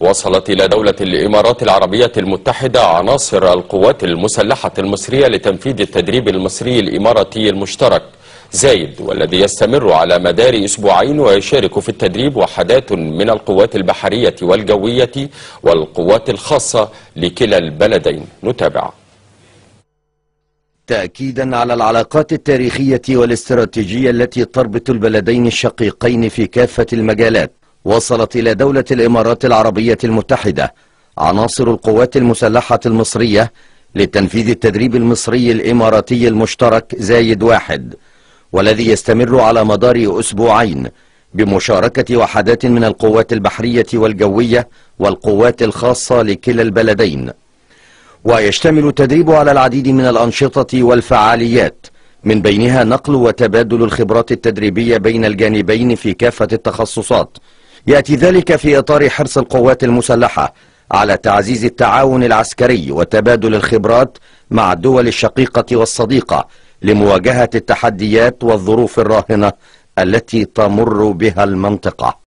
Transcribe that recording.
وصلت إلى دولة الإمارات العربية المتحدة عناصر القوات المسلحة المصرية لتنفيذ التدريب المصري الإماراتي المشترك زايد، والذي يستمر على مدار أسبوعين، ويشارك في التدريب وحدات من القوات البحرية والجوية والقوات الخاصة لكلا البلدين. نتابع. تأكيدا على العلاقات التاريخية والاستراتيجية التي تربط البلدين الشقيقين في كافة المجالات، وصلت إلى دولة الإمارات العربية المتحدة عناصر القوات المسلحة المصرية لتنفيذ التدريب المصري الإماراتي المشترك زايد 1، والذي يستمر على مدار أسبوعين بمشاركة وحدات من القوات البحرية والجوية والقوات الخاصة لكلا البلدين. ويشتمل التدريب على العديد من الأنشطة والفعاليات، من بينها نقل وتبادل الخبرات التدريبية بين الجانبين في كافة التخصصات. يأتي ذلك في إطار حرص القوات المسلحة على تعزيز التعاون العسكري وتبادل الخبرات مع الدول الشقيقة والصديقة لمواجهة التحديات والظروف الراهنة التي تمر بها المنطقة.